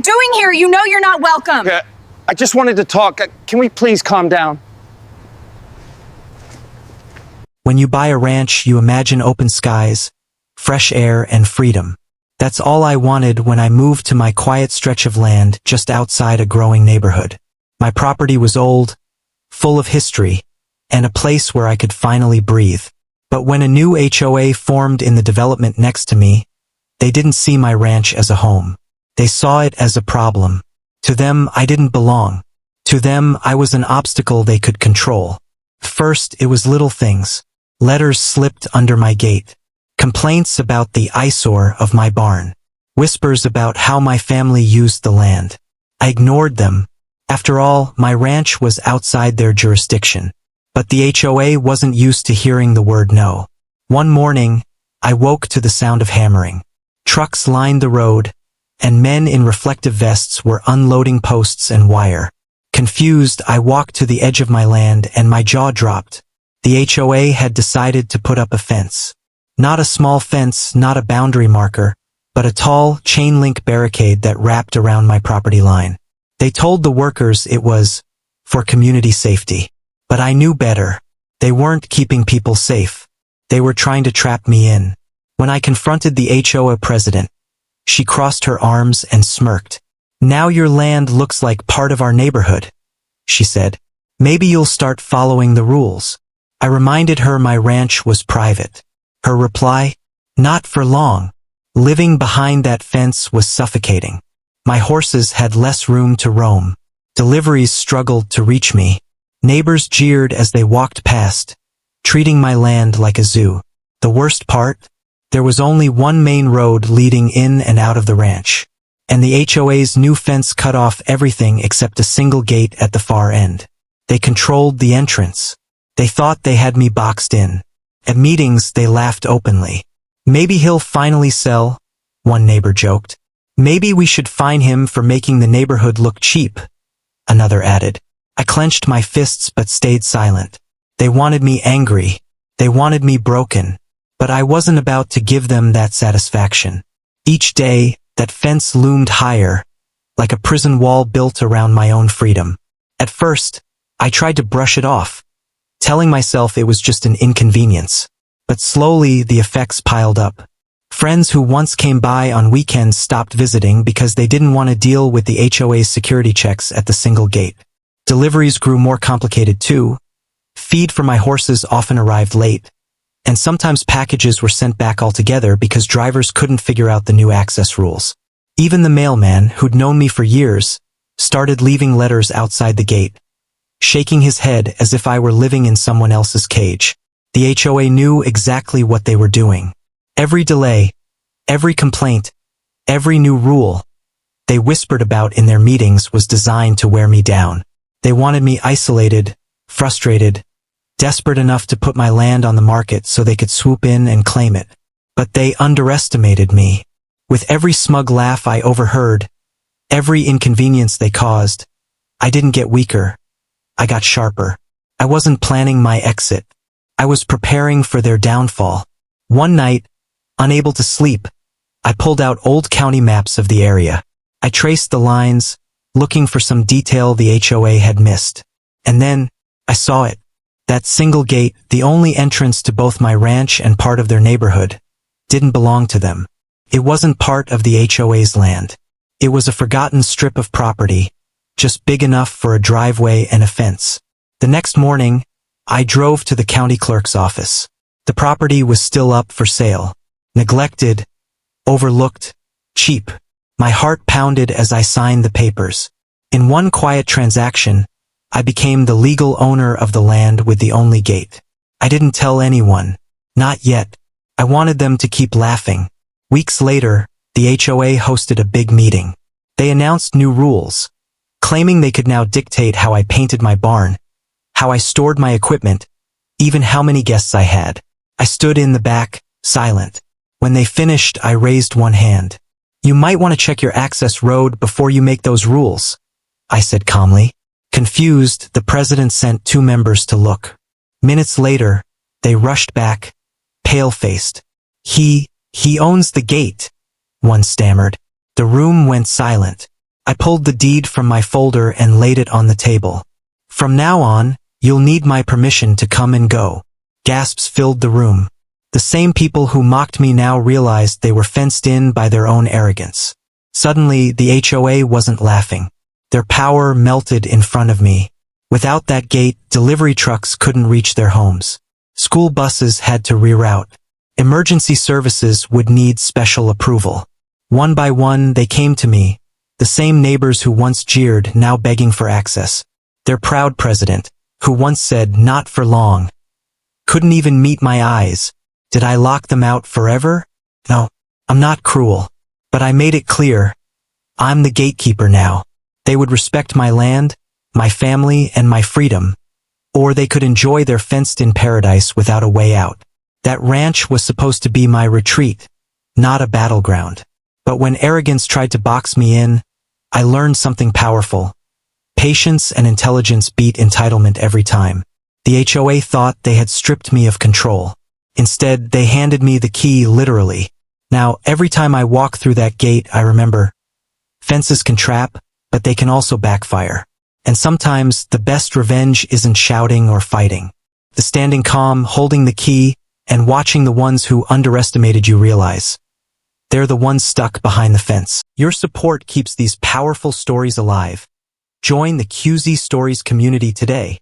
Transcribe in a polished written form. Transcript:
doing here? You know you're not welcome. Yeah, I just wanted to talk. Can we please calm down? When you buy a ranch, you imagine open skies, fresh air, and freedom. That's all I wanted when I moved to my quiet stretch of land just outside a growing neighborhood. My property was old, full of history, and a place where I could finally breathe. But when a new HOA formed in the development next to me, they didn't see my ranch as a home. They saw it as a problem. To them, I didn't belong. To them, I was an obstacle they could control. First, it was little things. Letters slipped under my gate. Complaints about the eyesore of my barn. Whispers about how my family used the land. I ignored them. After all, my ranch was outside their jurisdiction. But the HOA wasn't used to hearing the word no. One morning, I woke to the sound of hammering. Trucks lined the road, and men in reflective vests were unloading posts and wire. Confused, I walked to the edge of my land and my jaw dropped. The HOA had decided to put up a fence. Not a small fence, not a boundary marker, but a tall, chain-link barricade that wrapped around my property line. They told the workers it was for community safety. But I knew better. They weren't keeping people safe. They were trying to trap me in. When I confronted the HOA president, she crossed her arms and smirked. "Now your land looks like part of our neighborhood," she said. "Maybe you'll start following the rules." I reminded her my ranch was private. Her reply? "Not for long." Living behind that fence was suffocating. My horses had less room to roam. Deliveries struggled to reach me. Neighbors jeered as they walked past, treating my land like a zoo. The worst part? There was only one main road leading in and out of the ranch, and the HOA's new fence cut off everything except a single gate at the far end. They controlled the entrance. They thought they had me boxed in. At meetings, they laughed openly. "Maybe he'll finally sell," one neighbor joked. "Maybe we should fine him for making the neighborhood look cheap," another added. I clenched my fists but stayed silent. They wanted me angry. They wanted me broken. But I wasn't about to give them that satisfaction. Each day, that fence loomed higher, like a prison wall built around my own freedom. At first, I tried to brush it off, telling myself it was just an inconvenience. But slowly, the effects piled up. Friends who once came by on weekends stopped visiting because they didn't want to deal with the HOA's security checks at the single gate. Deliveries grew more complicated too. Feed for my horses often arrived late, and sometimes packages were sent back altogether because drivers couldn't figure out the new access rules. Even the mailman, who'd known me for years, started leaving letters outside the gate, shaking his head as if I were living in someone else's cage. The HOA knew exactly what they were doing. Every delay, every complaint, every new rule they whispered about in their meetings was designed to wear me down. They wanted me isolated, frustrated, desperate enough to put my land on the market so they could swoop in and claim it. But they underestimated me. With every smug laugh I overheard, every inconvenience they caused, I didn't get weaker. I got sharper. I wasn't planning my exit. I was preparing for their downfall. One night, unable to sleep, I pulled out old county maps of the area. I traced the lines, looking for some detail the HOA had missed. And then, I saw it. That single gate, the only entrance to both my ranch and part of their neighborhood, didn't belong to them. It wasn't part of the HOA's land. It was a forgotten strip of property, just big enough for a driveway and a fence. The next morning, I drove to the county clerk's office. The property was still up for sale. Neglected, overlooked, cheap. My heart pounded as I signed the papers. In one quiet transaction, I became the legal owner of the land with the only gate. I didn't tell anyone. Not yet. I wanted them to keep laughing. Weeks later, the HOA hosted a big meeting. They announced new rules, claiming they could now dictate how I painted my barn, how I stored my equipment, even how many guests I had. I stood in the back, silent. When they finished, I raised one hand. "You might want to check your access road before you make those rules," I said calmly. Confused, the president sent 2 members to look. Minutes later, they rushed back, pale-faced. He owns the gate," one stammered. The room went silent. I pulled the deed from my folder and laid it on the table. From now on, you'll need my permission to come and go. Gasps filled the room. The same people who mocked me now realized they were fenced in by their own arrogance. Suddenly, the HOA wasn't laughing. Their power melted in front of me. Without that gate, delivery trucks couldn't reach their homes. School buses had to reroute. Emergency services would need special approval. One by one, they came to me. The same neighbors who once jeered, now begging for access. Their proud president, who once said, "Not for long," couldn't even meet my eyes. Did I lock them out forever? No, I'm not cruel. But I made it clear. I'm the gatekeeper now. They would respect my land, my family, and my freedom. Or they could enjoy their fenced-in paradise without a way out. That ranch was supposed to be my retreat, not a battleground. But when arrogance tried to box me in, I learned something powerful. Patience and intelligence beat entitlement every time. The HOA thought they had stripped me of control. Instead, they handed me the key literally. Now, every time I walk through that gate, I remember, fences can trap, but they can also backfire. And sometimes, the best revenge isn't shouting or fighting. The standing calm, holding the key, and watching the ones who underestimated you realize they're the ones stuck behind the fence. Your support keeps these powerful stories alive. Join the QZ Stories community today.